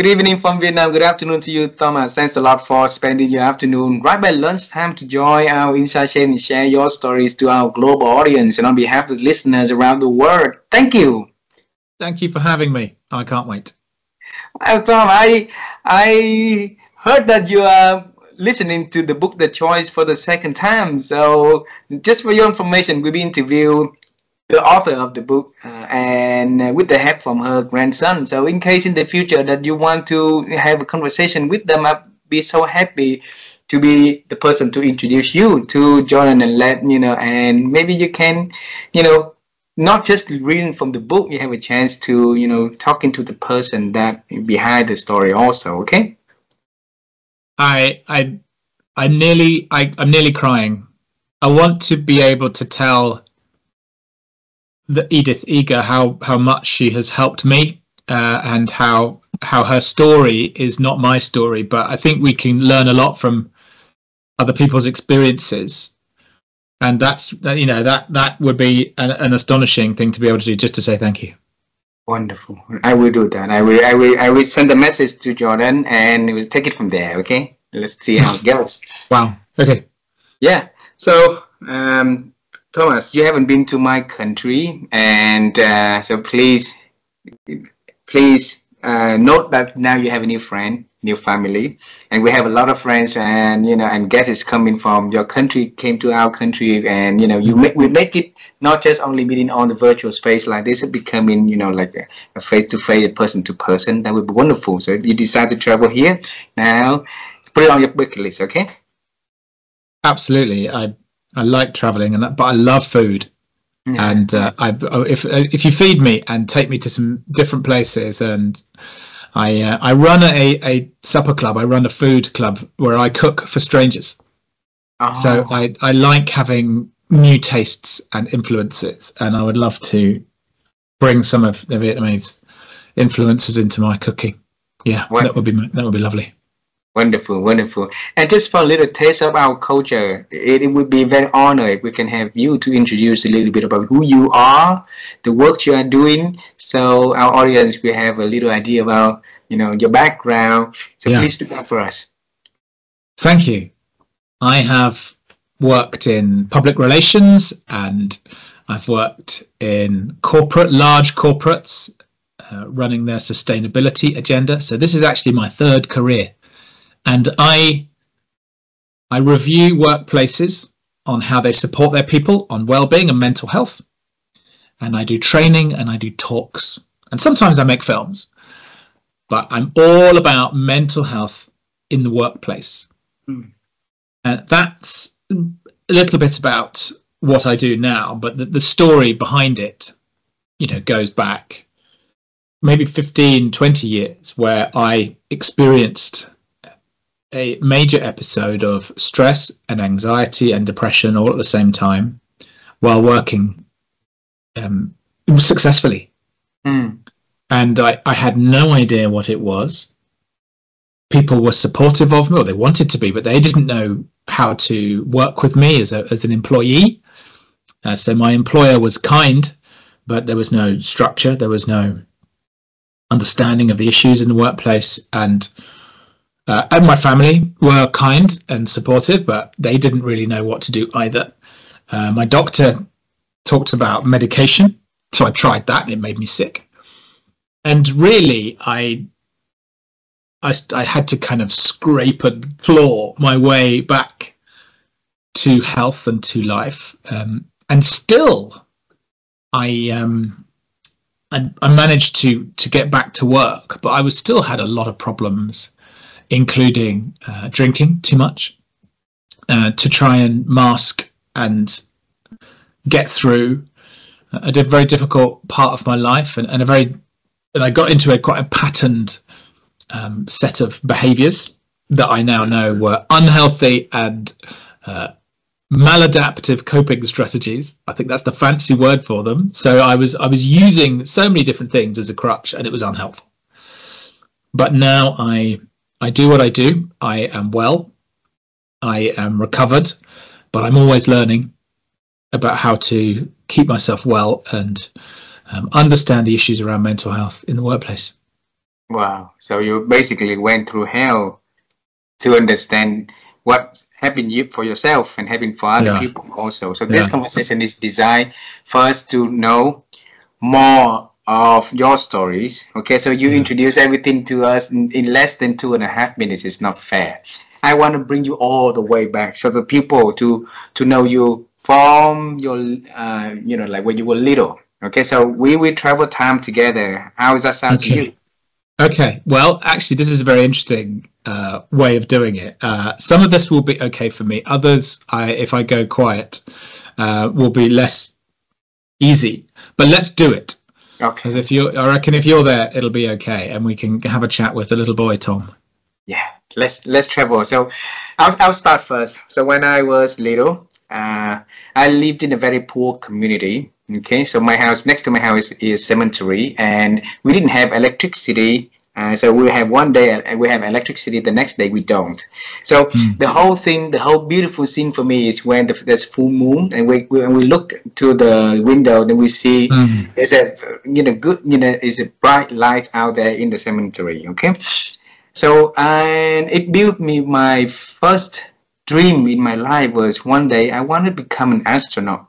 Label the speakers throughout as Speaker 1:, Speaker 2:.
Speaker 1: Good evening from Vietnam. Good afternoon to you, Thomas. Thanks a lot for spending your afternoon right by lunchtime to join our Insight Chain and share your stories to our global audience and on behalf of the listeners around the world. Thank you.
Speaker 2: Thank you for having me. I can't wait.
Speaker 1: Well, Tom, I heard that you are listening to the book The Choice for the second time. So just for your information, we've interviewed the author of the book and with the help from her grandson. So in case in the future that you want to have a conversation with them, I'd be so happy to be the person to introduce you to Jordan and let you know, and maybe you can, not just reading from the book, you have a chance to, talking to the person that behind the story also. Okay.
Speaker 2: I'm nearly crying. I want to be able to tell the Edith Eger how much she has helped me and how her story is not my story, but I think we can learn a lot from other people's experiences, and that would be an astonishing thing to be able to do, just to say thank you.
Speaker 1: Wonderful. I will do that. I will send a message to Jordan and we'll take it from there. Okay, let's see how it goes.
Speaker 2: Wow. Okay.
Speaker 1: Yeah. So Thomas, you haven't been to my country, and so please note that now you have a new friend, new family, and we have a lot of friends, and and guests coming from your country came to our country, and we make it not just only meeting on the virtual space like this, it becoming like a face-to-face, person-to-person. That would be wonderful. So if you decide to travel here now, put it on your bucket list, okay?
Speaker 2: Absolutely. I like traveling, but I love food. Yeah. And if you feed me and take me to some different places, and I run a supper club, I run a food club where I cook for strangers. Oh. So I like having new tastes and influences, and I would love to bring some of the Vietnamese influences into my cooking. Yeah, that would be lovely.
Speaker 1: Wonderful, wonderful. And just for a little taste of our culture, it would be very honored if we can have you to introduce a little bit about who you are, the work you are doing, so our audience will have a little idea about, your background. So Please do that for us.
Speaker 2: Thank you. I have worked in public relations, and I've worked in large corporates, running their sustainability agenda. So this is actually my third career. And I review workplaces on how they support their people on well-being and mental health. And I do training and I do talks. And sometimes I make films. But I'm all about mental health in the workplace. Mm. And that's a little bit about what I do now. But the story behind it, goes back maybe 15, 20 years, where I experienced a major episode of stress and anxiety and depression all at the same time while working successfully. Mm. And I had no idea what it was. People were supportive of me, or they wanted to be, but they didn't know how to work with me as an employee. So my employer was kind, but there was no structure. There was no understanding of the issues in the workplace. And my family were kind and supportive, but they didn't really know what to do either. My doctor talked about medication, so I tried that and it made me sick. And really, I had to kind of scrape and claw my way back to health and to life. And still, I managed to get back to work, but I still had a lot of problems, including drinking too much to try and mask and get through a very difficult part of my life, and I got into quite a patterned set of behaviours that I now know were unhealthy and maladaptive coping strategies. I think that's the fancy word for them. So I was using so many different things as a crutch, and it was unhelpful. But now I do what I do. I am well. I am recovered, but I'm always learning about how to keep myself well and understand the issues around mental health in the workplace.
Speaker 1: Wow. So you basically went through hell to understand what happened you for yourself and happened for other
Speaker 2: Yeah,
Speaker 1: people also. So this
Speaker 2: yeah,
Speaker 1: conversation is designed for us to know more of your stories. Okay, so you
Speaker 2: yeah.
Speaker 1: introduce everything to us in less than 2.5 minutes. It's not fair. I want to bring you all the way back so the people to know you from your like when you were little. Okay, so we will travel time together. How does that sound to
Speaker 2: Okay.
Speaker 1: you?
Speaker 2: Okay. Well, actually, this is a very interesting way of doing it. Some of this will be okay for me. Others, if I go quiet, will be less easy. But let's do it.
Speaker 1: Okay.
Speaker 2: Because I reckon if you're there, it'll be okay, and we can have a chat with the little boy, Tom.
Speaker 1: Yeah, let's travel. So I'll start first. So when I was little, I lived in a very poor community. Okay, so my house next to my house is cemetery, and we didn't have electricity. So we have one day and we have electricity. The next day we don't. So
Speaker 2: Mm.
Speaker 1: the whole thing, the whole beautiful scene for me is when there's full moon, and when we look to the window, then we see
Speaker 2: Mm.
Speaker 1: there's a good is a bright light out there in the cemetery. Okay, so, and it built me my first dream in my life was one day I want to become an astronaut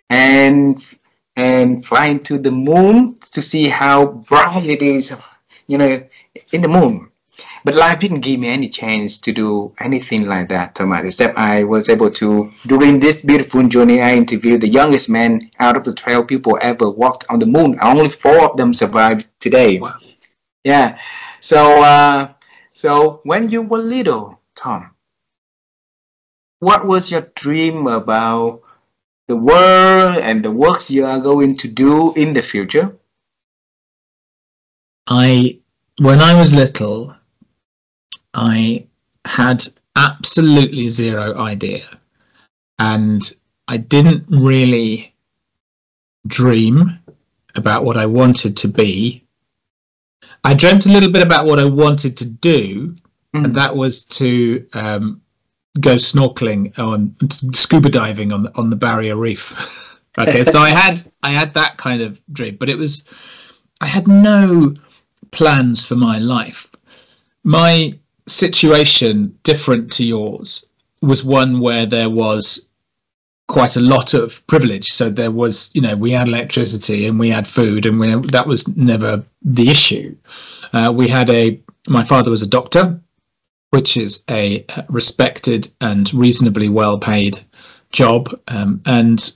Speaker 1: and fly into the moon to see how bright it is, you know, in the moon. But life didn't give me any chance to do anything like that, Thomas. Except I was able to, during this beautiful journey, I interviewed the youngest man out of the 12 people ever walked on the moon. Only 4 of them survived today.
Speaker 2: Wow.
Speaker 1: Yeah. So when you were little, Tom, what was your dream about the world and the works you are going to do in the future?
Speaker 2: When I was little, I had absolutely zero idea, and I didn't really dream about what I wanted to be. I dreamt a little bit about what I wanted to do, and that was to go snorkeling on scuba diving on the Barrier Reef. Okay, so I had that kind of dream, but I had no plans for my life. My situation, different to yours, was one where there was quite a lot of privilege. So there was, we had electricity and we had food, and that was never the issue. My father was a doctor, which is a respected and reasonably well paid job, and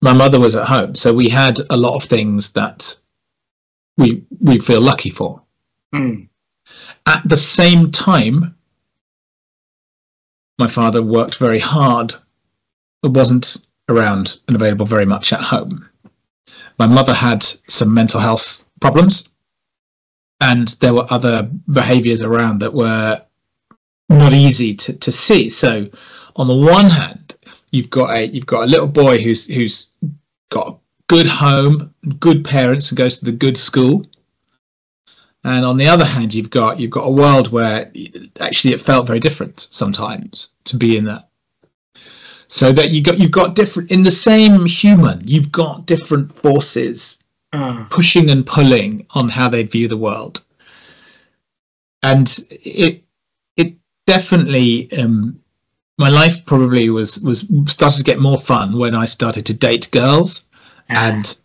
Speaker 2: my mother was at home. So we had a lot of things that we feel lucky for.
Speaker 1: Mm.
Speaker 2: At the same time, my father worked very hard. It wasn't around and available very much at home. My mother had some mental health problems, and there were other behaviours around that were not easy to see. So, on the one hand, you've got a little boy who's got a good home, good parents, and goes to the good school. And on the other hand, you've got a world where actually it felt very different sometimes to be in that. So that you've got different, in the same human, you've got different forces pushing and pulling on how they view the world. And it definitely, my life probably was started to get more fun when I started to date girls and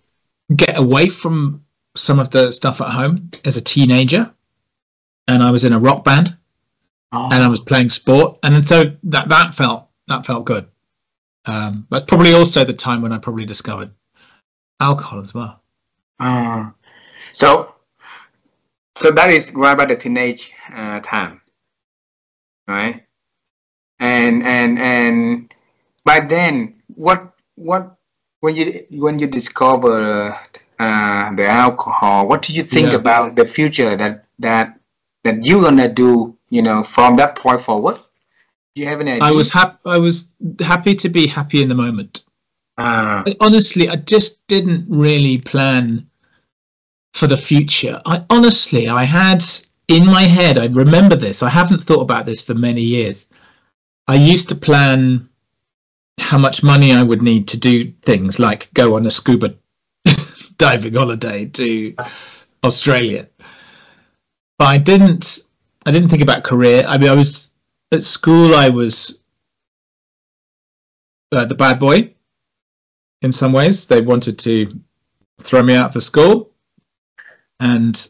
Speaker 2: get away from some of the stuff at home as a teenager. And I was in a rock band, and I was playing sport, and so that felt good. That's probably also the time when I probably discovered alcohol as well.
Speaker 1: So that is right about the teenage time, right? And by then, what when you discover the alcohol, what do you think about the future that you're gonna do? From that point forward. Do you have any idea?
Speaker 2: I was happy to be happy in the moment. Honestly, I just didn't really plan for the future. I had in my head, I remember this, I haven't thought about this for many years. I used to plan how much money I would need to do things like go on a scuba diving holiday to Australia. but I didn't think about career. I mean, I was at school, I was the bad boy in some ways. They wanted to throw me out of the school, and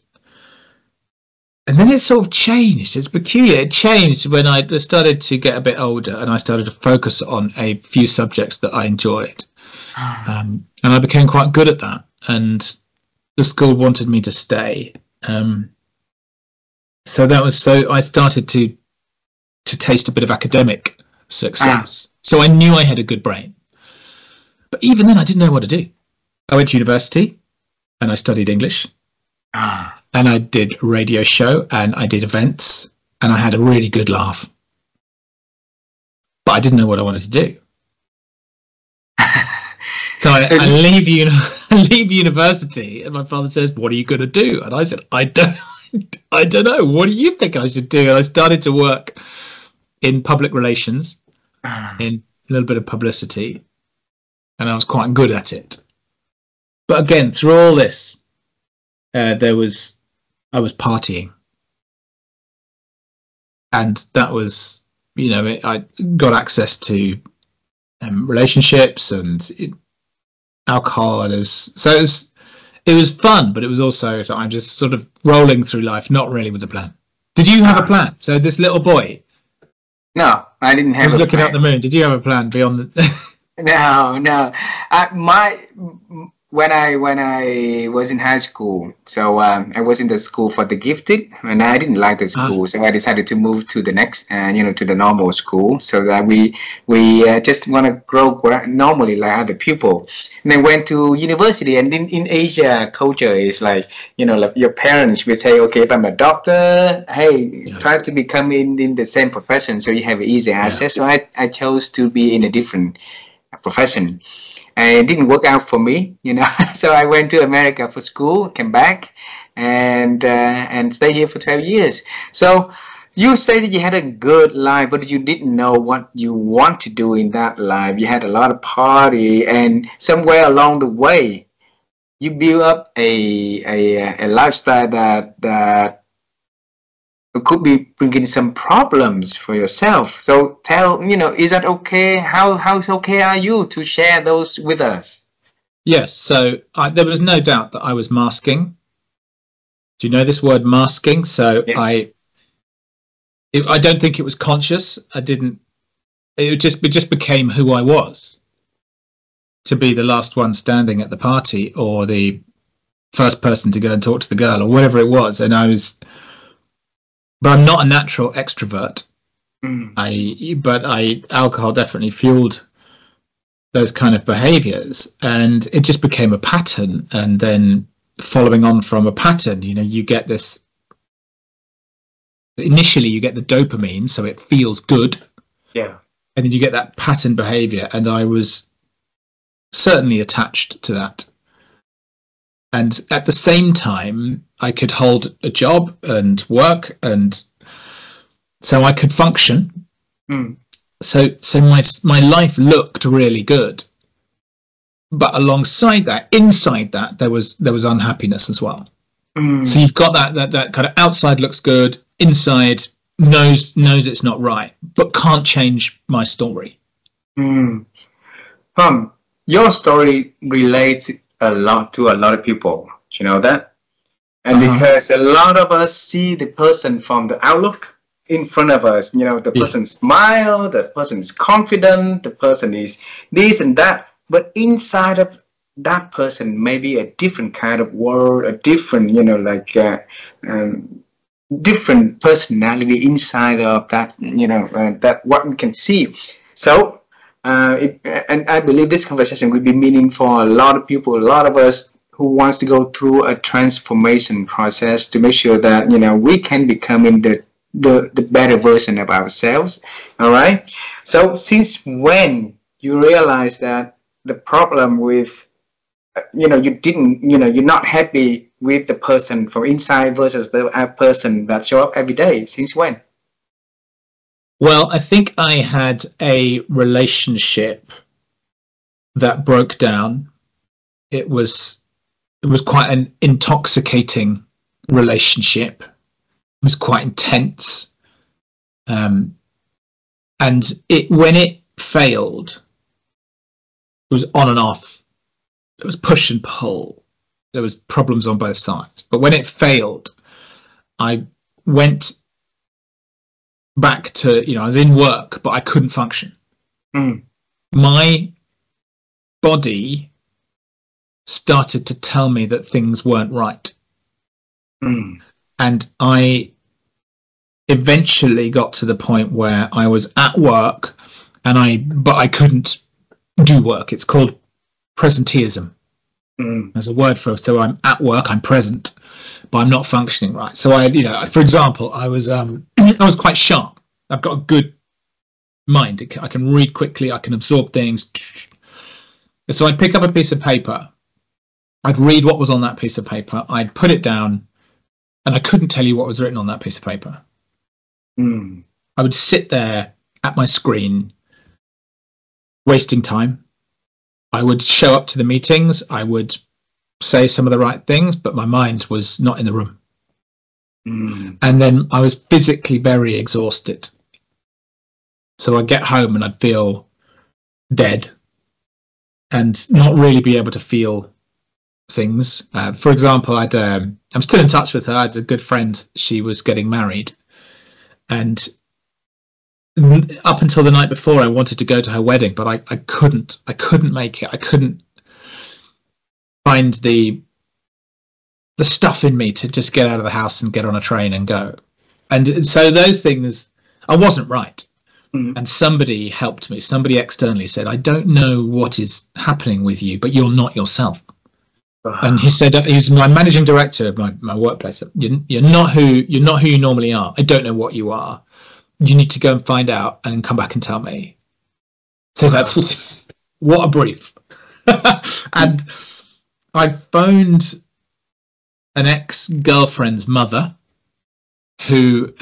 Speaker 2: then it sort of changed. It's peculiar. It changed when I started to get a bit older, and I started to focus on a few subjects that I enjoyed, and I became quite good at that. And the school wanted me to stay, so I started to taste a bit of academic success. So I knew I had a good brain, but even then, I didn't know what to do. I went to university, and I studied English. And I did a radio show, and I did events, and I had a really good laugh. But I didn't know what I wanted to do. So I leave university, and my father says, "What are you going to do?" And I said, I don't know. What do you think I should do?" And I started to work in public relations, in a little bit of publicity, and I was quite good at it. But again, through all this, I was partying, and that was, I got access to relationships and alcohol, and it was fun, but it was also, I'm just sort of rolling through life, not really with a plan. Did you have a plan? So this little boy,
Speaker 1: no, I didn't have.
Speaker 2: He was looking at the moon. Did you have a plan beyond the?
Speaker 1: No. When I was in high school, so I was in the school for the gifted, and I didn't like the school, so I decided to move to the next, to the normal school, so that we just want to grow normally like other people. And I went to university, and in Asia, culture is like, like your parents will say, okay, if I'm a doctor, hey, try to become in the same profession, so you have easy access. So I chose to be in a different profession. And it didn't work out for me, So I went to America for school, came back, and stayed here for 12 years. So you say that you had a good life, but you didn't know what you want to do in that life. You had a lot of party, and somewhere along the way, you build up a lifestyle that could be bringing some problems for yourself. So tell, is that okay? How okay are you to share those with us?
Speaker 2: Yes. So there was no doubt that I was masking. Do you know this word, masking? So yes. I don't think it was conscious. It just became who I was, to be the last one standing at the party, or the first person to go and talk to the girl, or whatever it was. And but I'm not a natural extrovert. Alcohol definitely fueled those kind of behaviors, and it just became a pattern. And then following on from a pattern, you get this. Initially, you get the dopamine, so it feels good.
Speaker 1: Yeah.
Speaker 2: And then you get that pattern behavior, and I was certainly attached to that. And at the same time, I could hold a job and work, and so I could function. So my life looked really good, but alongside that, inside that, there was unhappiness as well. So you've got that kind of outside looks good, inside knows it's not right, but can't change my story.
Speaker 1: Your story relates a lot to a lot of people. Do you know that? And because a lot of us see the person from the outlook in front of us, the person smile, the person is confident, the person is this and that, but inside of that person maybe a different kind of world, a different, different personality inside of that, that what we can see. So and I believe this conversation will be meaning for a lot of people, a lot of us who wants to go through a transformation process to make sure that, we can become in the better version of ourselves. All right. So since when you realize that the problem with, you're not happy with the person from inside versus the person that show up every day? Since when?
Speaker 2: Well, I think I had a relationship that broke down. It was quite an intoxicating relationship. was quite intense. And when it failed, it was on and off. It was push and pull. There was problems on both sides. But when it failed, I went back to, I was in work, but I couldn't function. My body started to tell me that things weren't right. And I eventually got to the point where I was at work but I couldn't do work. It's called presenteeism. There's a word for it. So I'm at work, I'm present, but I'm not functioning right. So for example, I was quite sharp. I've got a good mind. I can read quickly. I can absorb things. So I'd pick up a piece of paper. I'd read what was on that piece of paper. I'd put it down, and I couldn't tell you what was written on that piece of paper. I would sit there at my screen, wasting time. I would show up to the meetings. I would say some of the right things, but my mind was not in the room. And then I was physically very exhausted. So I'd get home and I'd feel dead and not really be able to feel things. For example, I'm still in touch with her. I had a good friend. She was getting married. And up until the night before, I wanted to go to her wedding, but I couldn't make it. I couldn't find the stuff in me to just get out of the house and get on a train and go. And so those things, I wasn't right. And somebody helped me. Somebody externally said, I don't know what is happening with you, but you're not yourself. And he said, he's my managing director of my workplace. You're not who you normally are. I don't know what you are. You need to go and find out and come back and tell me. So what a brief. And I phoned an ex-girlfriend's mother, who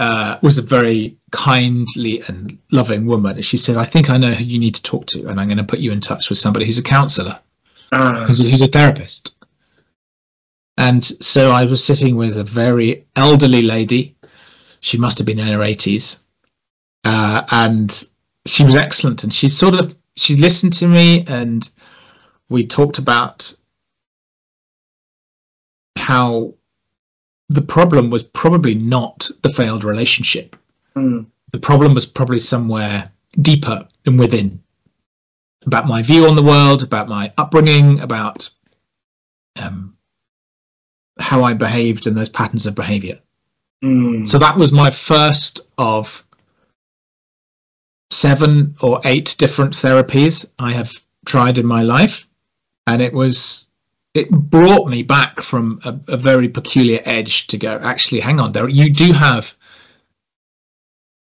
Speaker 2: was a very kindly and loving woman. She said, I think I know who you need to talk to, and I'm going to put you in touch with somebody who's a counsellor, who's a therapist. And so I was sitting with a very elderly lady. She must have been in her 80s. And she was excellent. And she listened to me, and we talked about how the problem was probably not the failed relationship. The problem was probably somewhere deeper and within, about my view on the world, about my upbringing, about how I behaved and those patterns of behavior. So that was my first of 7 or 8 different therapies I have tried in my life. And it brought me back from a very peculiar edge to go, actually, hang on, you do have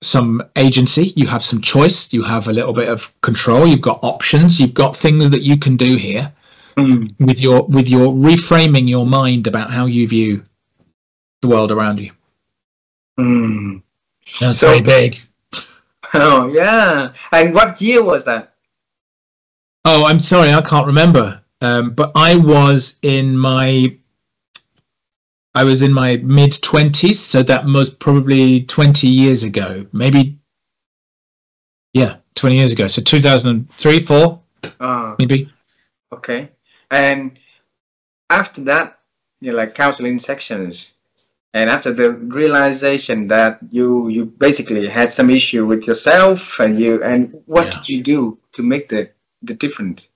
Speaker 2: some agency, you have some choice, you have a little bit of control, you've got options, you've got things that you can do here with your reframing your mind about how you view the world around you. That's very big.
Speaker 1: Oh, yeah. And what year was that?
Speaker 2: Oh, I'm sorry, I can't remember. But I was in my mid-20s, so that was probably 20 years ago. Maybe, 20 years ago. So 2003, 4, maybe.
Speaker 1: Okay. And after that, counseling sections, and after the realization that you basically had some issue with yourself, and what did you do to make the difference?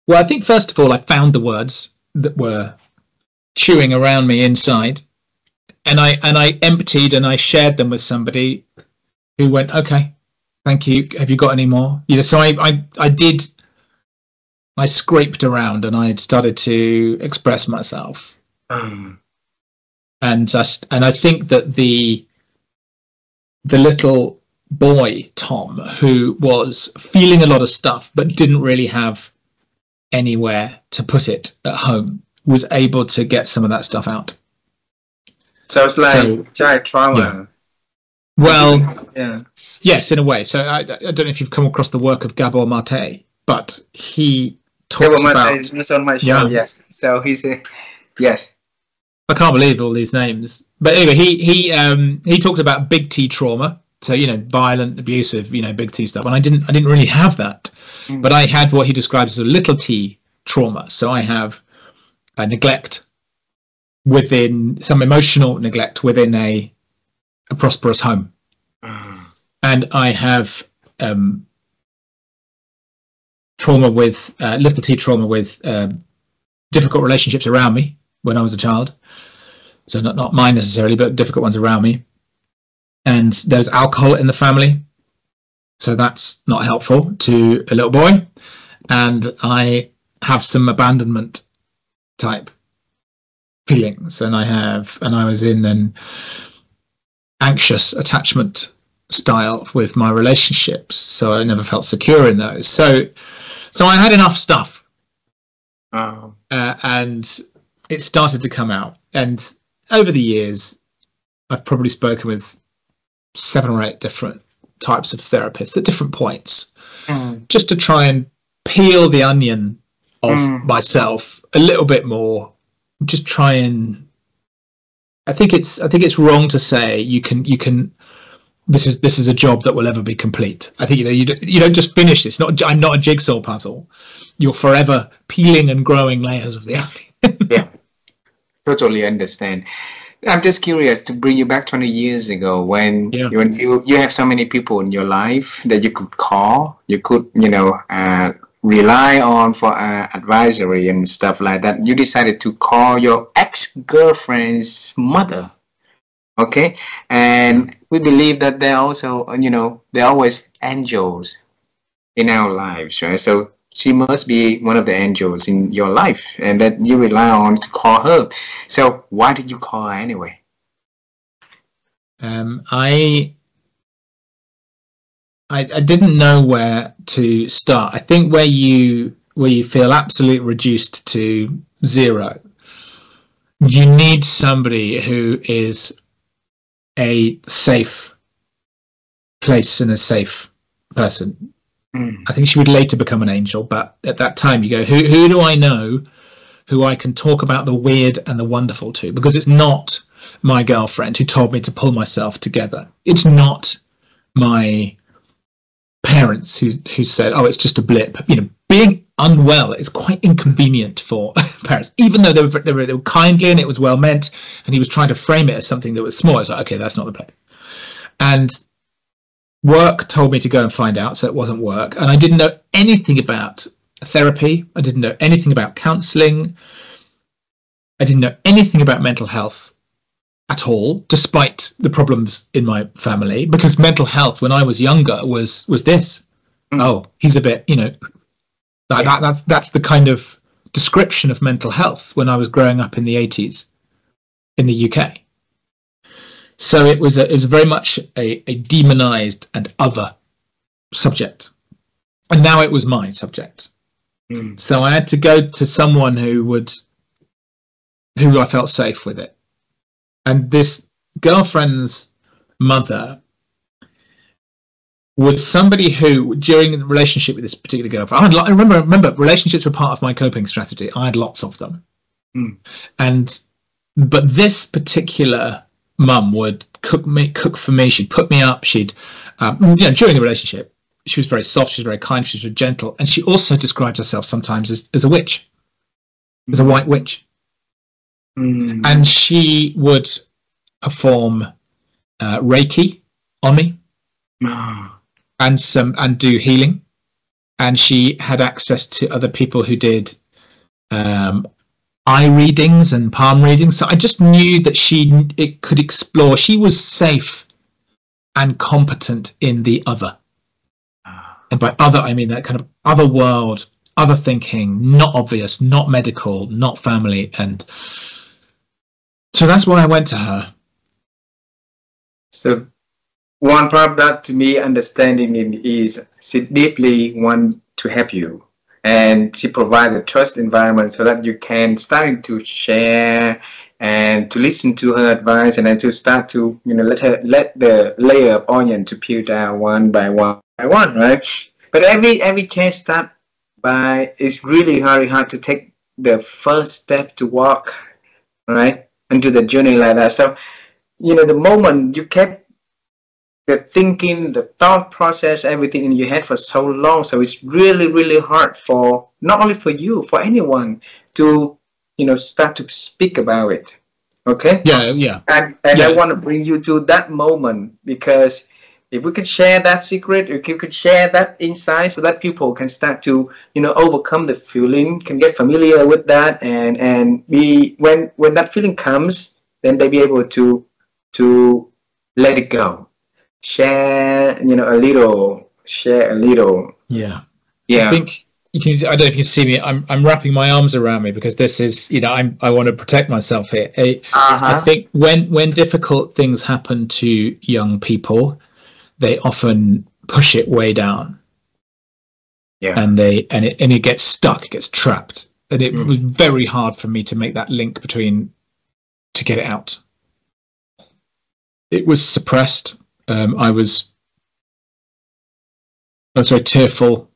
Speaker 2: Well, I think first of all, I found the words that were chewing around me inside, and I emptied and I shared them with somebody who went, okay, thank you. Have you got any more? So I scraped around and I started to express myself. And I think that the little boy, Tom, who was feeling a lot of stuff but didn't really have anywhere to put it at home, was able to get some of that stuff out.
Speaker 1: So it's like child trauma.
Speaker 2: Yeah. Well, yes, in a way. So I don't know if you've come across the work of Gabor Mate, but he talks about...
Speaker 1: It's on my show, yes. So he's yes.
Speaker 2: I can't believe all these names. But anyway, he talked about big T trauma. So, you know, violent, abusive, you know, big T stuff. And I didn't really have that. But I had what he described as a little T trauma. So I have a neglect within, some emotional neglect within a prosperous home. And I have trauma with, little T trauma with difficult relationships around me when I was a child. So not mine necessarily, but difficult ones around me. And there's alcohol in the family, so that's not helpful to a little boy. And I have some abandonment type feelings, and I was in an anxious attachment style with my relationships, so I never felt secure in those. So I had enough stuff, and it started to come out. And over the years, I've probably spoken with 7 or 8 different types of therapists at different points, just to try and peel the onion of myself a little bit more. Just try and, I think it's wrong to say you can. This is a job that will ever be complete. I think, you know, you don't just finish this. I'm not a jigsaw puzzle. You're forever peeling and growing layers of the onion.
Speaker 1: Yeah, totally understand. I'm just curious to bring you back 20 years ago when you have so many people in your life that you could call, you could, you know, rely on for advisory and stuff like that. You decided to call your ex-girlfriend's mother, okay? And we believe that they're also, you know, they're always angels in our lives, right? So she must be one of the angels in your life, and that you rely on to call her. So why did you call her anyway?
Speaker 2: I didn't know where to start. I think where you feel absolutely reduced to zero, you need somebody who is a safe place and a safe person. I think she would later become an angel, but at that time you go, who do I know who I can talk about the weird and the wonderful to? Because it's not my girlfriend who told me to pull myself together. It's not my parents who said, oh, it's just a blip. You know, being unwell is quite inconvenient for parents, even though they were kindly and it was well meant, and he was trying to frame it as something that was small. It's like, okay, that's not the place. And work told me to go and find out, so it wasn't work. And I didn't know anything about therapy. I didn't know anything about counselling. I didn't know anything about mental health at all, despite the problems in my family. Because mental health, when I was younger, was this. Oh, he's a bit, you know, that's the kind of description of mental health when I was growing up in the 80s in the UK. So it was very much a demonized and other subject, and now it was my subject. So I had to go to someone who I felt safe with it. And this girlfriend's mother was somebody who, during the relationship with this particular girlfriend, I remember relationships were part of my coping strategy. I had lots of them, but this particular mum would cook for me. She'd put me up. She'd, you know, during the relationship, she was very soft. She was very kind. She was very gentle, and she also described herself sometimes as a witch, as a white witch. And she would perform Reiki on me, and do healing. And she had access to other people who did eye readings and palm readings. So I just knew that it could explore. She was safe and competent in the other. And by other, I mean that kind of other world, other thinking, not obvious, not medical, not family. And so that's why I went to her.
Speaker 1: So one part of that, to me, understanding is she deeply want to help you. And she provides a trust environment so that you can start to share and to listen to her advice, and then to start to, you know, let the layer of onion to peel down one by one, right? But every chance start by, it's really hard to take the first step to walk, right? into the journey like that. So, the moment you kept the thinking, the thought process, everything in your head for so long, so it's really, really hard for not only for you, for anyone to, start to speak about it. Okay?
Speaker 2: Yeah.
Speaker 1: And I want to bring you to that moment, because if we could share that secret, if you could share that insight, so that people can start to, overcome the feeling, can get familiar with that, and be, when that feeling comes, then they be able to let it go. Share, share a little.
Speaker 2: Yeah.
Speaker 1: Yeah.
Speaker 2: I think you can. I don't know if you can see me. I'm wrapping my arms around me, because this is, I want to protect myself here. I think when difficult things happen to young people, they often push it way down.
Speaker 1: Yeah.
Speaker 2: And it gets stuck, it gets trapped. And it was very hard for me to make that link to get it out. It was suppressed. I was very tearful.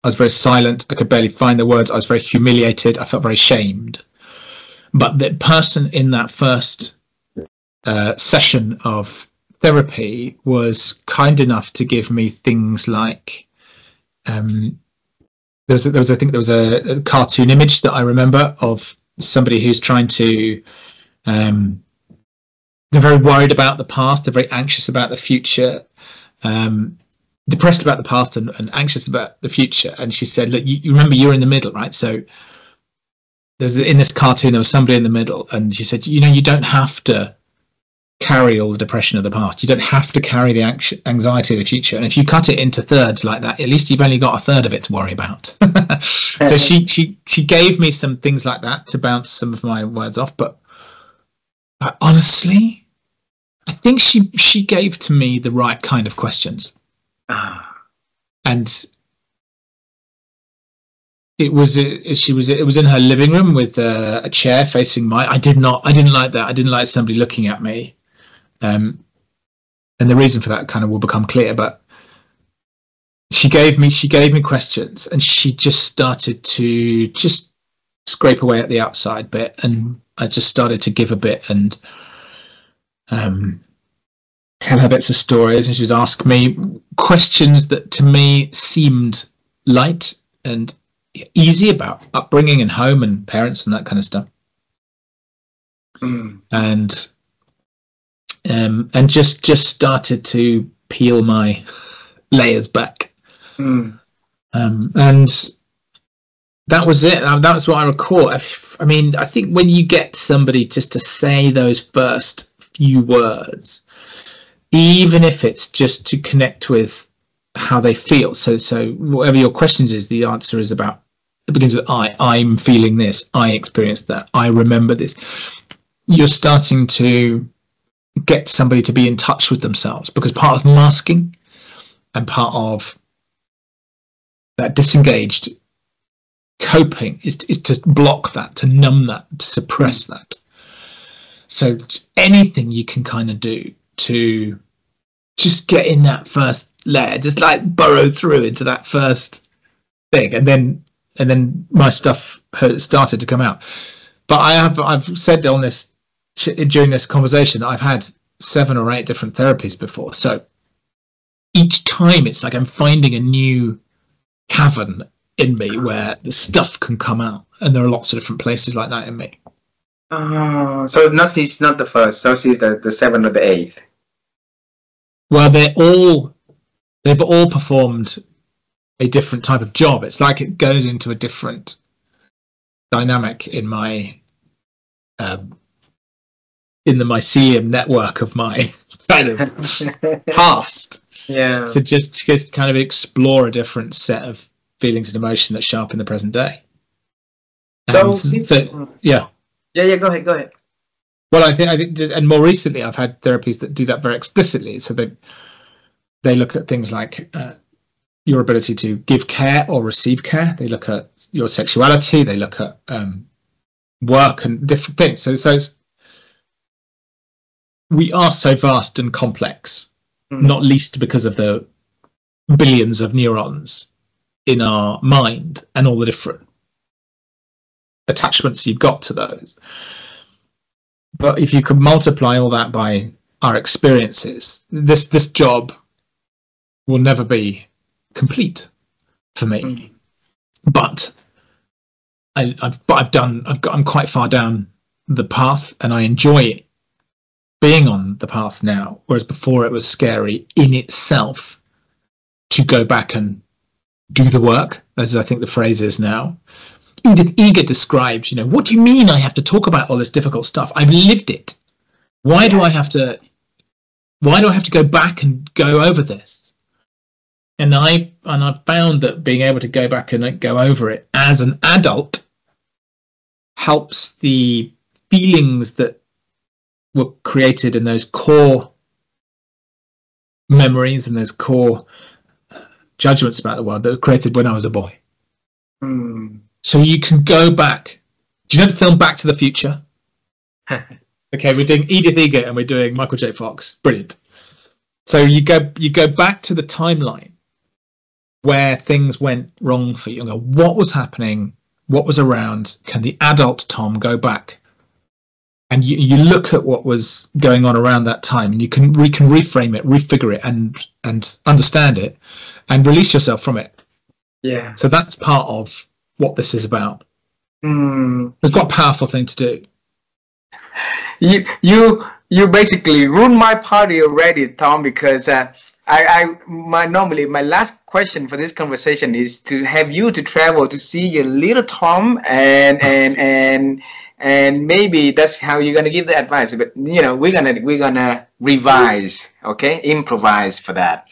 Speaker 2: I was very silent. I could barely find the words. I was very humiliated. I felt very shamed. But the person in that first session of therapy was kind enough to give me things like, there was a cartoon image that I remember of somebody who's trying to, they're very worried about the past. They're very anxious about the future, depressed about the past and anxious about the future. And she said, look, you remember you're in the middle, right? So in this cartoon, there was somebody in the middle. And she said, you don't have to carry all the depression of the past. You don't have to carry the anxiety of the future. And if you cut it into thirds like that, at least you've only got a third of it to worry about. So she gave me some things like that to bounce some of my words off. But honestly, I think she gave to me the right kind of questions. And it was in her living room with a chair facing mine. I didn't like that. I didn't like somebody looking at me. And the reason for that kind of will become clear, but she gave me questions, and she just started to just scrape away at the outside bit, and I just started to give a bit and tell her bits of stories, and she would ask me questions that to me seemed light and easy about upbringing and home and parents and that kind of stuff. And just started to peel my layers back. And that was it. That was what I recall. I mean, I think when you get somebody just to say those first few words, even if it's just to connect with how they feel. So whatever your questions is, the answer is about, it begins with I'm feeling this, I experienced that, I remember this. You're starting to get somebody to be in touch with themselves, because part of masking and part of that disengaged coping is to block that, to numb that, to suppress that. So anything you can kind of do to just get in that first layer, just like burrow through into that first thing, and then my stuff has started to come out. But I've said on this during this conversation, I've had 7 or 8 different therapies before. So each time it's like I'm finding a new cavern in me where the stuff can come out, and there are lots of different places like that in me.
Speaker 1: So she's not the first, so she's the 7th or the 8th.
Speaker 2: Well, they've all performed a different type of job. It's like it goes into a different dynamic in my in the mycelium network of my kind of past.
Speaker 1: Yeah.
Speaker 2: So just kind of explore a different set of feelings and emotion that show up in the present day. Yeah.
Speaker 1: Yeah. Go ahead.
Speaker 2: Well, I think, and more recently, I've had therapies that do that very explicitly. So they look at things like your ability to give care or receive care. They look at your sexuality. They look at work and different things. So we are so vast and complex, not least because of the billions of neurons in our mind and all the different attachments you've got to those. But if you could multiply all that by our experiences, this job will never be complete for me. But I'm quite far down the path, and I enjoy being on the path now, whereas before it was scary in itself to go back and do the work, as I think the phrase is now. Edith Eger described, what do you mean I have to talk about all this difficult stuff? I've lived it. Why do I have to go back and go over this? And I found that being able to go back and go over it as an adult helps the feelings that were created in those core memories and those core judgments about the world that were created when I was a boy. So you can go back. Do you know the film Back to the Future? Okay, we're doing Edith Eger and we're doing Michael J. Fox. Brilliant. So you go back to the timeline where things went wrong for you and go, what was happening? What was around? Can the adult Tom go back? And you look at what was going on around that time, and we can reframe it, refigure it, and understand it, and release yourself from it.
Speaker 1: Yeah.
Speaker 2: So that's part of what this is about. It's quite a powerful thing to do.
Speaker 1: You basically ruined my party already, Tom, because normally my last question for this conversation is to have you to travel to see your little Tom, and maybe that's how you're gonna give the advice. But we're gonna revise, okay, improvise for that.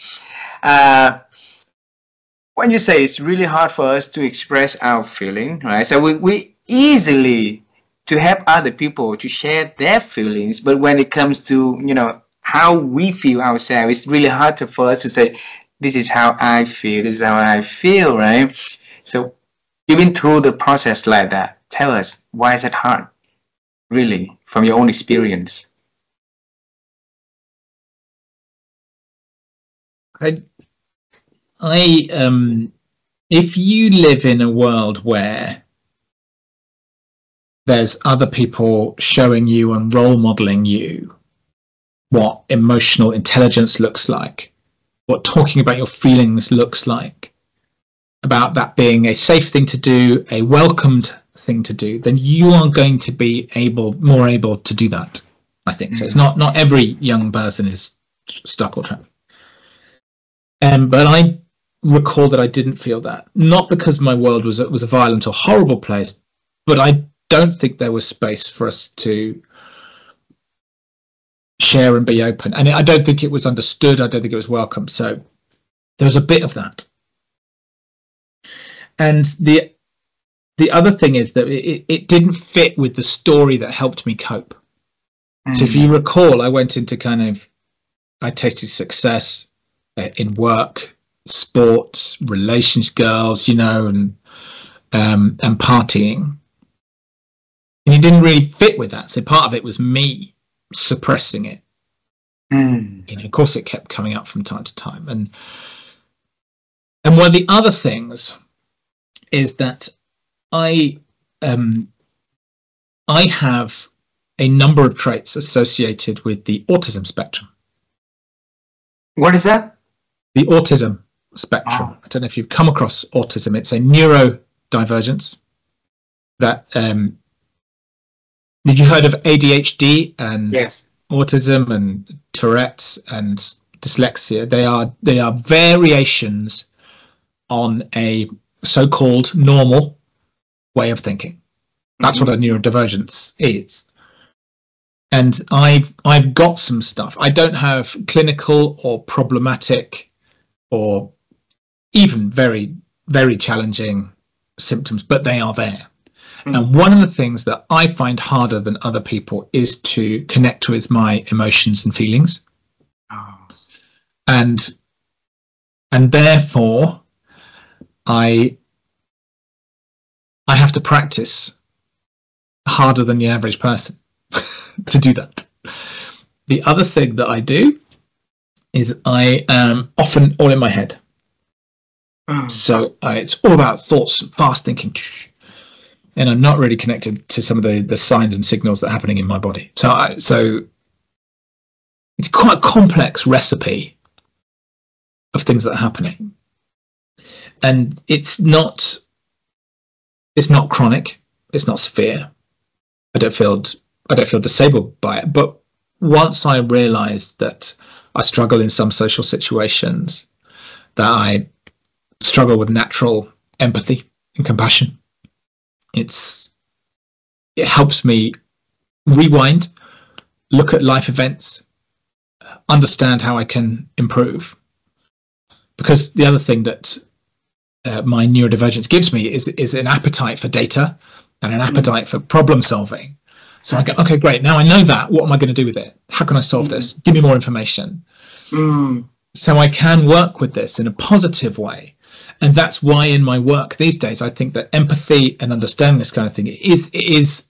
Speaker 1: When you say it's really hard for us to express our feeling, right? So we easily to help other people to share their feelings, but when it comes to how we feel ourselves, it's really hard for us to say, this is how I feel, this is how I feel, right? So you've been through the process like that. Tell us, why is it hard, really, from your own experience?
Speaker 2: If you live in a world where there's other people showing you and role modeling you what emotional intelligence looks like, what talking about your feelings looks like, about that being a safe thing to do, a welcomed thing to do, then you are going to be more able to do that, I think. So it's not every young person is stuck or trapped. But I recall that I didn't feel that, not because my world was a violent or horrible place, but I don't think there was space for us to share and be open, and I don't think it was understood. I don't think it was welcome. So there was a bit of that. And the other thing is that it didn't fit with the story that helped me cope. So if you recall, I went into I tasted success in work, sport, relations, girls, and partying. And it didn't really fit with that. So part of it was me suppressing it. Of course, it kept coming up from time to time. And one of the other things is that I have a number of traits associated with the autism spectrum.
Speaker 1: What is that?
Speaker 2: The autism spectrum. I don't know if you've come across autism. It's a neurodivergence that have you heard of ADHD and autism and Tourette's and dyslexia? They are variations on a so-called normal way of thinking. That's what a neurodivergence is. And I've got some stuff. I don't have clinical or problematic or even very, very challenging symptoms, but they are there. And one of the things that I find harder than other people is to connect with my emotions and feelings. And therefore I have to practice harder than the average person to do that. The other thing that I do is I am often all in my head. So it's all about thoughts, fast thinking. and I'm not really connected to some of the signs and signals that are happening in my body. So it's quite a complex recipe of things that are happening, and it's not chronic, it's not severe. I don't feel disabled by it, but once I realized that I struggle in some social situations, that I struggle with natural empathy and compassion, it helps me rewind, look at life events, understand how I can improve. Because the other thing that my neurodivergence gives me is an appetite for data and an appetite for problem solving. So I go, okay, great. Now I know that. What am I going to do with it? How can I solve this? Give me more information. So I can work with this in a positive way. And that's why in my work these days, I think that empathy and understanding this kind of thing is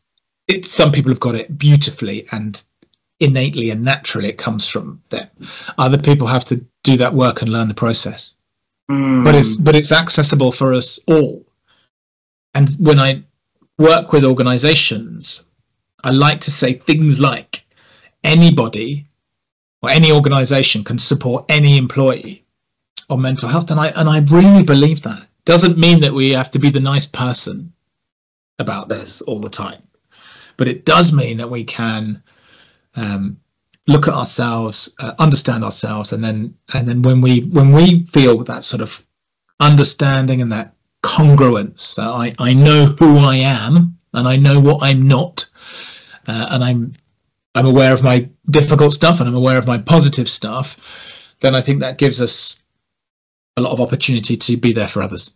Speaker 2: some people have got it beautifully and innately and naturally. It comes from them. Other people have to do that work and learn the process. But it's accessible for us all. And when I work with organizations, I like to say things like anybody or any organization can support any employee on mental health. And I really believe that. Doesn't mean that we have to be the nice person about this all the time. But it does mean that we can look at ourselves, understand ourselves, and then when we feel that sort of understanding and that congruence, so I know who I am and I know what I'm not, and I'm aware of my difficult stuff and I'm aware of my positive stuff, then I think that gives us a lot of opportunity to be there for others.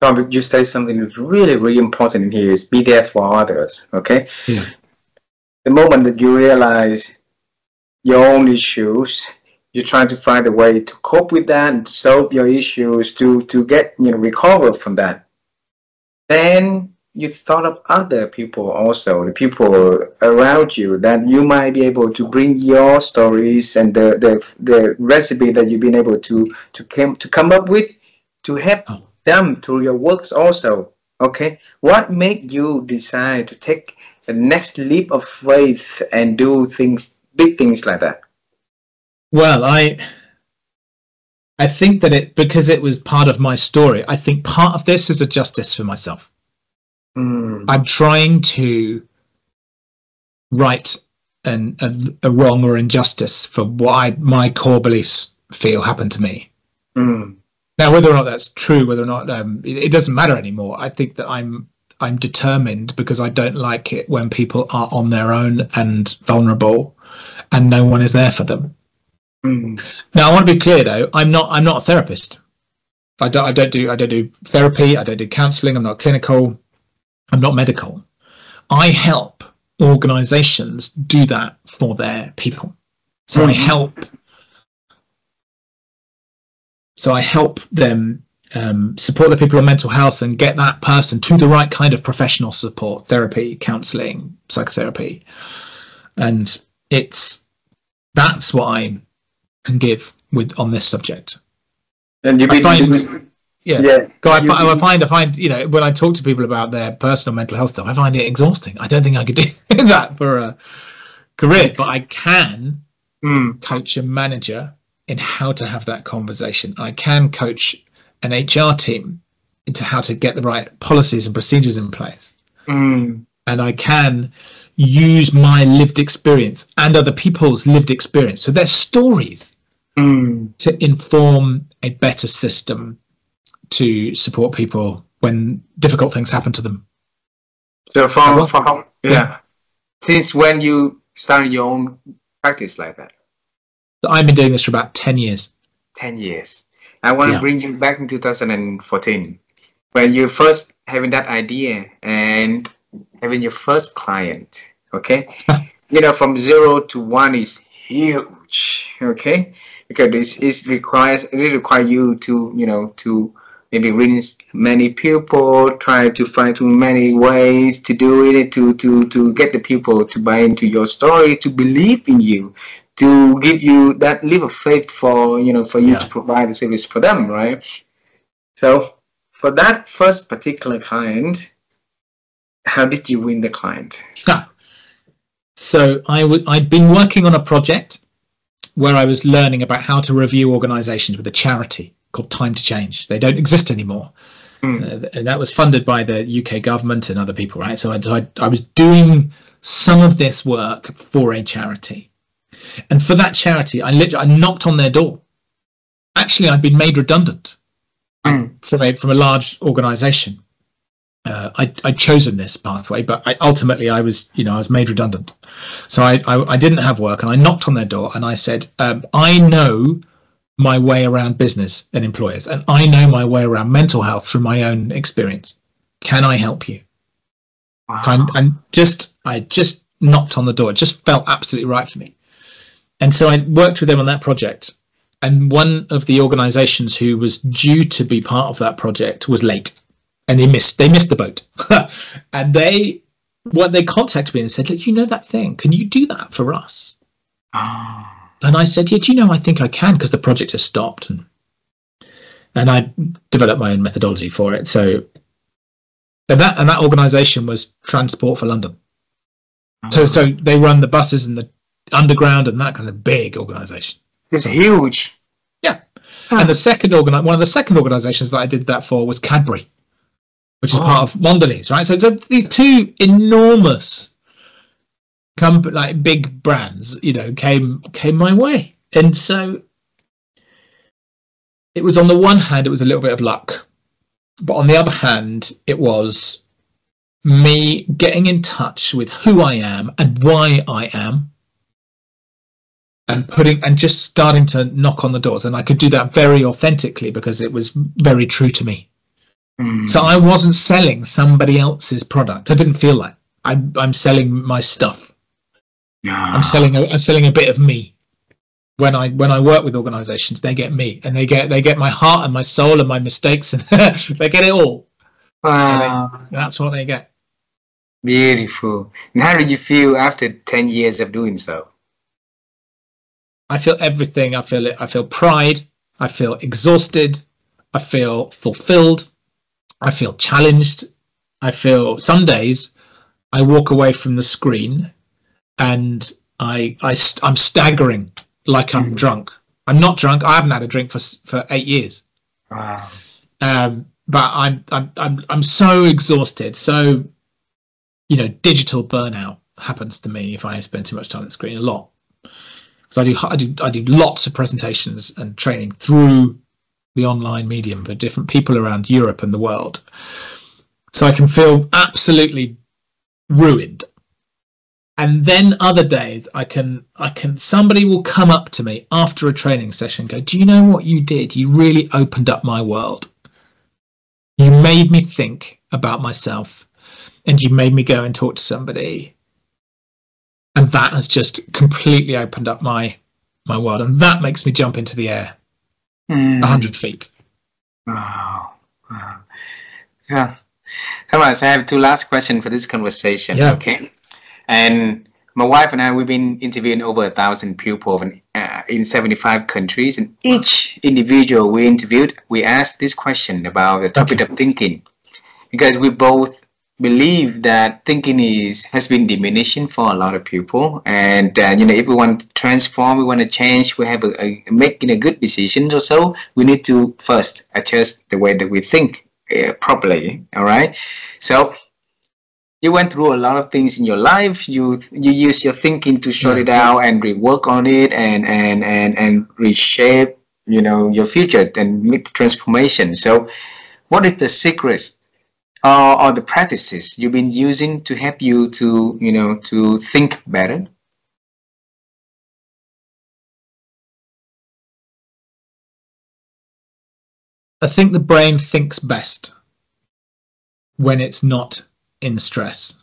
Speaker 1: Tom, you say something that's really, really important in here is be there for others, okay?
Speaker 2: Yeah.
Speaker 1: The moment that you realize your own issues, you're trying to find a way to cope with that and to solve your issues, to get, recover from that. Then you thought of other people also, the people around you, that you might be able to bring your stories and the recipe that you've been able to come up with to help them through your works also. Okay, what made you decide to take the next leap of faith and do things, big things like that?
Speaker 2: Well, I think that because it was part of my story, I think part of this is a justice for myself. I'm trying to right a wrong or injustice for what my core beliefs feel happened to me. Now, whether or not that's true, whether or not it doesn't matter anymore. I think that I'm determined because I don't like it when people are on their own and vulnerable, and no one is there for them. Now, I want to be clear though. I'm not a therapist. I don't do therapy. I don't do counselling. I'm not clinical. I'm not medical. I help organisations do that for their people. So I help them support the people on mental health and get that person to the right kind of professional support, therapy, counselling, psychotherapy. And that's what I can give on this subject.
Speaker 1: And I find,
Speaker 2: when I talk to people about their personal mental health stuff, I find it exhausting. I don't think I could do that for a career, but I can coach a manager in how to have that conversation. I can coach an HR team into how to get the right policies and procedures in place. And I can use my lived experience and other people's lived experience, so their stories, to inform a better system to support people when difficult things happen to them.
Speaker 1: So since when you started your own practice like that?
Speaker 2: So I've been doing this for about 10 years.
Speaker 1: 10 years. I want to bring you back in 2014, when you first having that idea and having your first client, okay? From 0 to 1 is huge, okay? Because it requires you to, to maybe reach many people, try to find many ways to do it, to get the people to buy into your story, to believe in you, to give you that leap of faith for you to provide the service for them, right? So for that first particular client, How did you win the client?
Speaker 2: So I'd been working on a project where I was learning about how to review organizations with a charity called Time to Change. They don't exist anymore. And that was funded by the UK government and other people, right? So I was doing some of this work for a charity. And for that charity, I knocked on their door. Actually, I'd been made redundant from a large organization. I'd chosen this pathway, but ultimately I was made redundant. So I didn't have work, and I knocked on their door and I said, I know my way around business and employers, and I know my way around mental health through my own experience. Can I help you? Wow. So I just knocked on the door. It just felt absolutely right for me. And so I worked with them on that project. And one of the organizations who was due to be part of that project was late. And they missed the boat. And they contacted me and said, look, you know that thing, can you do that for us? And I said, yeah, do you know, I think I can, because the project has stopped. And I developed my own methodology for it. So that organization was Transport for London. So they run the buses and the underground and that kind of big organization.
Speaker 1: It's huge.
Speaker 2: Yeah. And one of the second organizations that I did that for was Cadbury, which is part of Mondelez, right? So these two enormous big brands, came my way. And so it was, on the one hand, it was a little bit of luck. But on the other hand, it was me getting in touch with who I am and why I am, and just starting to knock on the doors. And I could do that very authentically because it was very true to me. So I wasn't selling somebody else's product. I didn't feel like I'm selling my stuff. I'm selling a bit of me. When I work with organizations, they get me, and they get my heart and my soul and my mistakes, and they get it all. That's what they get.
Speaker 1: Beautiful. And how did you feel after 10 years of doing so?
Speaker 2: I feel everything. I feel it. I feel pride. I feel exhausted. I feel fulfilled. I feel challenged. I feel, some days I walk away from the screen and I'm staggering like I'm drunk. I'm not drunk. I haven't had a drink for 8 years.
Speaker 1: Wow.
Speaker 2: But I'm so exhausted. So, digital burnout happens to me if I spend too much time on the screen, a lot. Because I do lots of presentations and training through the online medium for different people around Europe and the world. So I can feel absolutely ruined. And then other days somebody will come up to me after a training session and go, do you know what you did? You really opened up my world. You made me think about myself, and you made me go and talk to somebody. And that has just completely opened up my world. And that makes me jump into the air 100 feet.
Speaker 1: Wow. Yeah. Thomas, I have two last questions for this conversation.
Speaker 2: Yeah.
Speaker 1: Okay. And my wife and I, we've been interviewing over 1,000 people in 75 countries. And each individual we interviewed, we asked this question about the topic of thinking. Because we both believe that thinking has been diminishing for a lot of people. And, if we want to transform, we want to change, we have making a good decision or so, we need to first adjust the way that we think properly. All right. So you went through a lot of things in your life. You use your thinking to sort it out and rework on it and reshape, your future and make the transformation. So what is the secret or the practices you've been using to help you to think better?
Speaker 2: I think the brain thinks best when it's not in stress.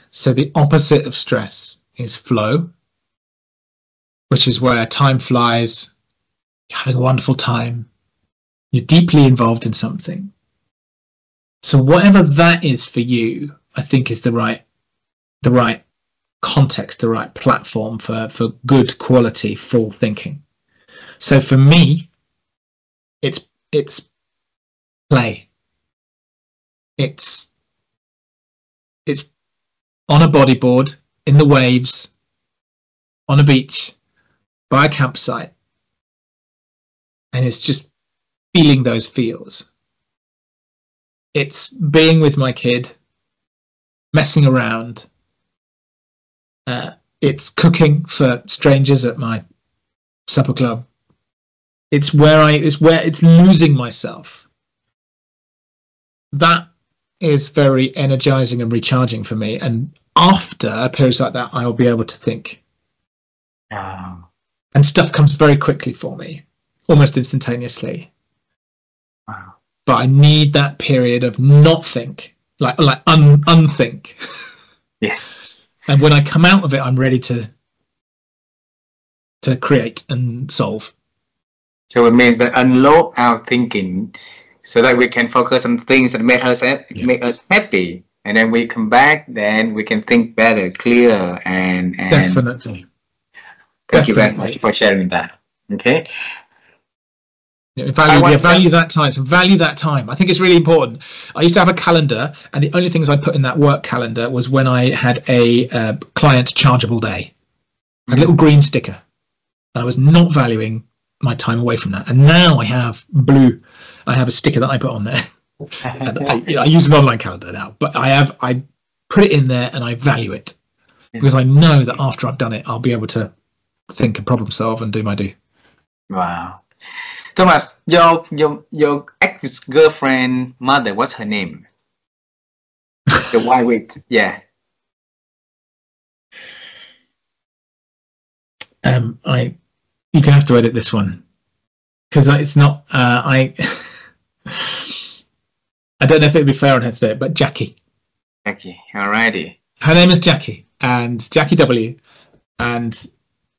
Speaker 2: So the opposite of stress is flow, which is where time flies, you're having a wonderful time, you're deeply involved in something. So whatever that is for you, I think is the right context, the right platform for good quality, full thinking. So for me, it's play. It's It's on a bodyboard, in the waves, on a beach, by a campsite. And it's just feeling those feels. It's being with my kid, messing around. It's cooking for strangers at my supper club. It's it's losing myself. That is very energizing and recharging for me. And after periods like that, I'll be able to think. And stuff comes very quickly for me, almost instantaneously.
Speaker 1: Wow.
Speaker 2: But I need that period of not think, unthink.
Speaker 1: Yes.
Speaker 2: And when I come out of it, I'm ready to create and solve.
Speaker 1: So it means that unload our thinking so that we can focus on things that make us happy. And then we come back, then we can think better, clearer, and
Speaker 2: Definitely.
Speaker 1: Thank you very much for sharing that. Okay.
Speaker 2: Value that time. So value that time. I think it's really important. I used to have a calendar, and the only things I put in that work calendar was when I had a client chargeable day, a little green sticker. And I was not valuing my time away from that. And now I have a sticker that I put on there. And I use an online calendar now, but I put it in there and I value it because I know that after I've done it, I'll be able to think and problem solve and do my do.
Speaker 1: Wow. Thomas, your ex-girlfriend mother, what's her name? The white wig, yeah.
Speaker 2: You can have to edit this one because it's not. I don't know if it'd be fair on her to do it, but Jackie.
Speaker 1: Jackie, alrighty.
Speaker 2: Her name is Jackie, and Jackie W. And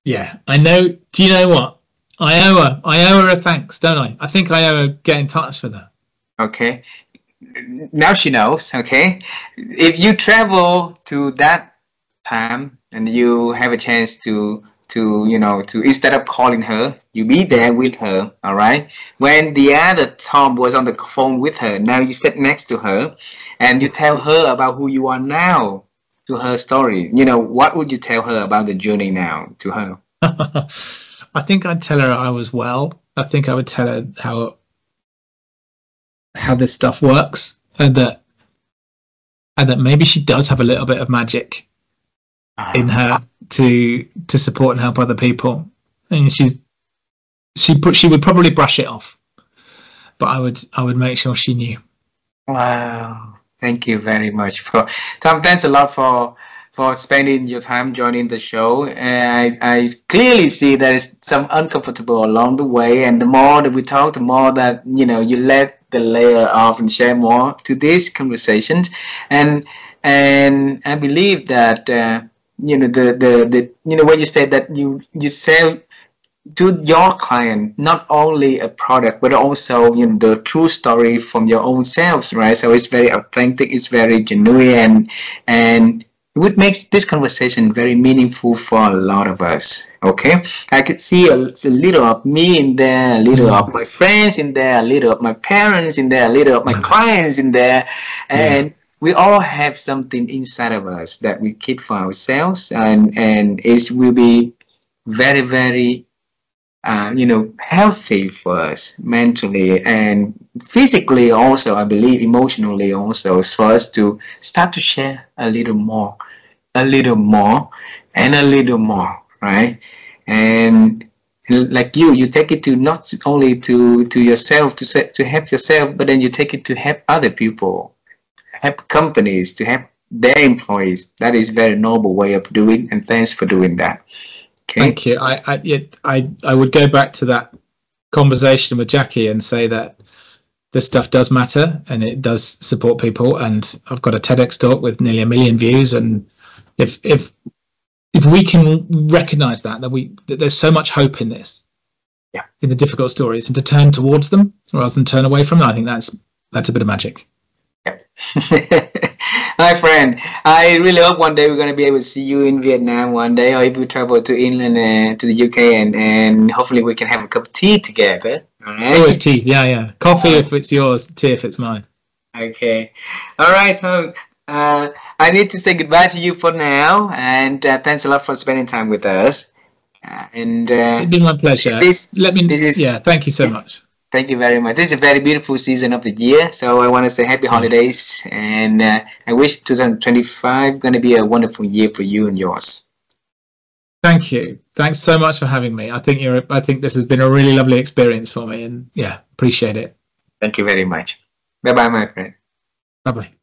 Speaker 2: yeah, I know. Do you know what? I owe her a thanks, don't I? I think I owe her get in touch with her.
Speaker 1: Okay. Now she knows, okay? If you travel to that time and you have a chance to instead of calling her, you be there with her, all right? When the other Tom was on the phone with her, now you sit next to her and you tell her about who you are now, to her story. What would you tell her about the journey now to her?
Speaker 2: I think I'd tell her I was well. I think I would tell her how this stuff works, and that maybe she does have a little bit of magic in her to support and help other people. And she would probably brush it off, but I would make sure she knew.
Speaker 1: Wow, thank you very much Tom. Thanks a lot for spending your time joining the show. I clearly see there is some uncomfortable along the way, and the more that we talk, the more that you let the layer off and share more to these conversations. And I believe that when you say that you sell to your client not only a product but also the true story from your own selves, right? So it's very authentic, it's very genuine, and it makes this conversation very meaningful for a lot of us. Okay, I could see a little of me in there, a little of my friends in there, a little of my parents in there, a little of my clients in there, and we all have something inside of us that we keep for ourselves, and it will be very, very healthy for us mentally and physically, also I believe emotionally also, for us to start to share a little more, and a little more, right? And like you take it to not only to yourself, to help yourself, but then you take it to help other people, help companies, to help their employees. That is a very noble way of doing, and thanks for doing that. Okay.
Speaker 2: Thank you. I would go back to that conversation with Jackie and say that this stuff does matter and it does support people. And I've got a TEDx talk with nearly 1 million views. And if we can recognize that there's so much hope in this, in the difficult stories, and to turn towards them rather than turn away from them, I think that's a bit of magic.
Speaker 1: My friend, I really hope one day we're going to be able to see you in Vietnam one day, or if we travel to England and to the UK, and hopefully we can have a cup of tea together. All right?
Speaker 2: Always tea, yeah. Coffee if it's yours, tea if it's mine.
Speaker 1: Okay. All right, Tom. I need to say goodbye to you for now, and thanks a lot for spending time with us.
Speaker 2: It'd be my pleasure. Thank you so much.
Speaker 1: Thank you very much. This is a very beautiful season of the year, so I want to say happy holidays, and I wish 2025 going to be a wonderful year for you and yours.
Speaker 2: Thank you. Thanks so much for having me. I think this has been a really lovely experience for me, and appreciate it.
Speaker 1: Thank you very much. Bye bye, my friend.
Speaker 2: Bye bye.